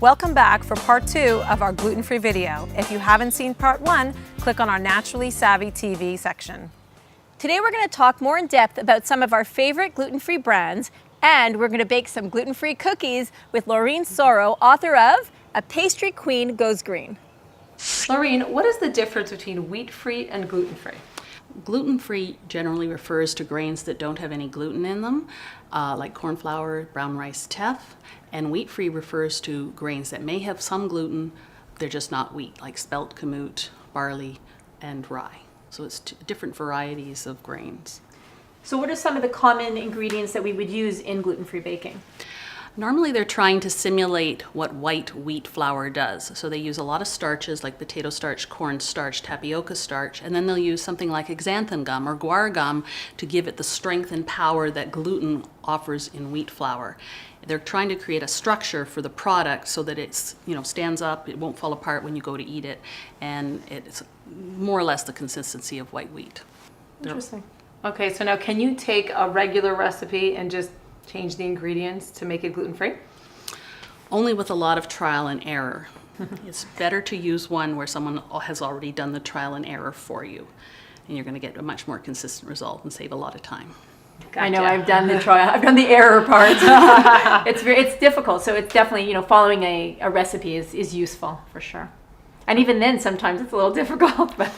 Welcome back for part 2 of our gluten-free video. If you haven't seen part 1, click on our Naturally Savvy TV section. Today we're going to talk more in depth about some of our favorite gluten-free brands, and we're going to bake some gluten-free cookies with Lorene Sauro, author of A Pastry Queen Goes Green. Lorene, what is the difference between wheat-free and gluten-free? Gluten-free generally refers to grains that don't have any gluten in them, like corn flour, brown rice, teff, and wheat-free refers to grains that may have some gluten, they're just not wheat, like spelt, kamut, barley, and rye. So it's different varieties of grains. So what are some of the common ingredients that we would use in gluten-free baking? Normally they're trying to simulate what white wheat flour does. So they use a lot of starches like potato starch, corn starch, tapioca starch, and then they'll use something like xanthan gum or guar gum to give it the strength and power that gluten offers in wheat flour. They're trying to create a structure for the product so that it's, stands up, it won't fall apart when you go to eat it, and it's more or less the consistency of white wheat. Interesting. Okay, so now can you take a regular recipe and just change the ingredients to make it gluten-free? Only with a lot of trial and error. It's better to use one where someone has already done the trial and error for you, and you're going to get a much more consistent result and save a lot of time. Gotcha. I know, I've done the trial, I've done the error part. It's difficult, so it's definitely, following a recipe is useful for sure. And even then, sometimes it's a little difficult. But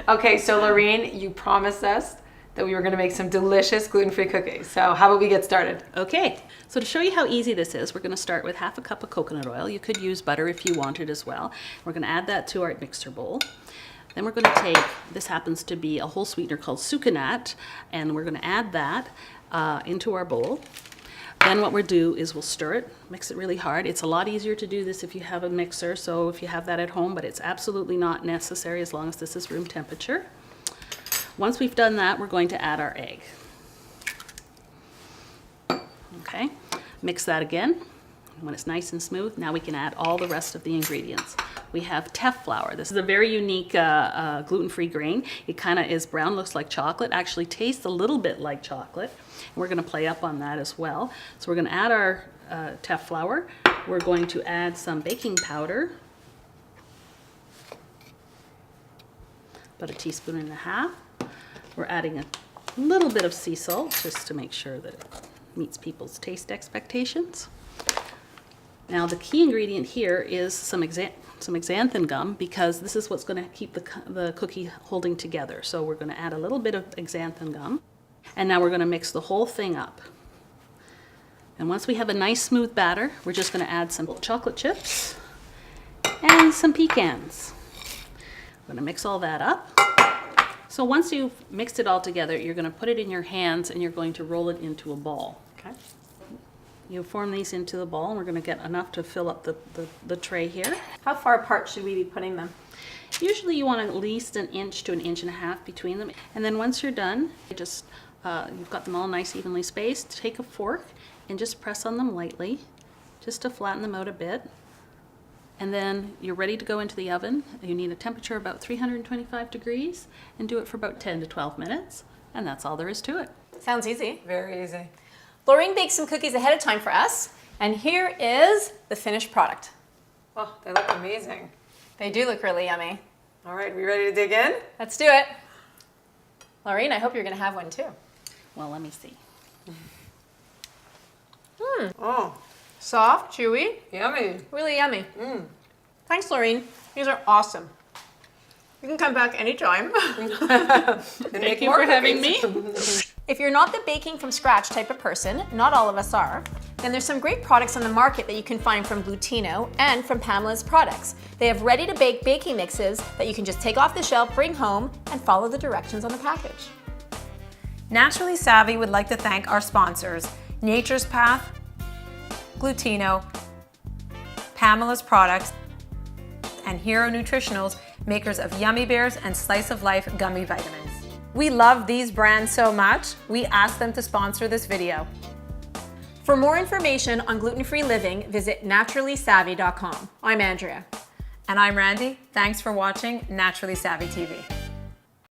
Okay, so Lorene, you promised us that we were going to make some delicious gluten-free cookies. So how about we get started? Okay, so to show you how easy this is, we're going to start with half a cup of coconut oil. You could use butter if you wanted as well. We're going to add that to our mixer bowl. Then we're going to take, this happens to be a whole sweetener called sucanat, and we're going to add that into our bowl. Then what we'll do is we'll stir it, mix it really hard. It's a lot easier to do this if you have a mixer, so if you have that at home, but it's absolutely not necessary as long as this is room temperature. Once we've done that, we're going to add our egg. Okay, mix that again. When it's nice and smooth, now we can add all the rest of the ingredients. We have teff flour. This is a very unique gluten-free grain. It kind of is brown, looks like chocolate, actually tastes a little bit like chocolate. And we're going to play up on that as well. So we're going to add our teff flour. We're going to add some baking powder, about 1.5 teaspoons. We're adding a little bit of sea salt just to make sure that it meets people's taste expectations. Now the key ingredient here is some xanthan gum, because this is what's going to keep the cookie holding together. So we're going to add a little bit of xanthan gum, and now we're going to mix the whole thing up. And once we have a nice smooth batter, we're just going to add some chocolate chips and some pecans. We're going to mix all that up. So once you've mixed it all together, you're going to put it in your hands and you're going to roll it into a ball. Okay. You form these into the ball, and we're going to get enough to fill up the tray here. how far apart should we be putting them? Usually you want at least 1 inch to 1.5 inches between them. And then once you're done, you've got them all nice evenly spaced, take a fork and just press on them lightly, just to flatten them out a bit. And then you're ready to go into the oven. You need a temperature about 325 degrees, and do it for about 10 to 12 minutes. And that's all there is to it. Sounds easy. Very easy. Lorene baked some cookies ahead of time for us, and here is the finished product. Oh, they look amazing. They do look really yummy. All right, we ready to dig in? Let's do it. Lorene, I hope you're going to have one too. Well, let me see. Oh, Soft, chewy, yummy. really yummy. Thanks, Lorene. These are awesome. You can come back anytime. Thank you for having me. If you're not the baking from scratch type of person, not all of us are, then there's some great products on the market that you can find from Glutino and from Pamela's products. They have ready-to-bake baking mixes that you can just take off the shelf, bring home, and follow the directions on the package. Naturally Savvy would like to thank our sponsors, Nature's Path, Glutino, Pamela's products, and Hero Nutritionals, makers of Yummy Bears and Slice of Life gummy vitamins. We love these brands so much, we asked them to sponsor this video. For more information on gluten-free living, visit naturallysavvy.com. I'm Andrea. And I'm Randy. Thanks for watching Naturally Savvy TV.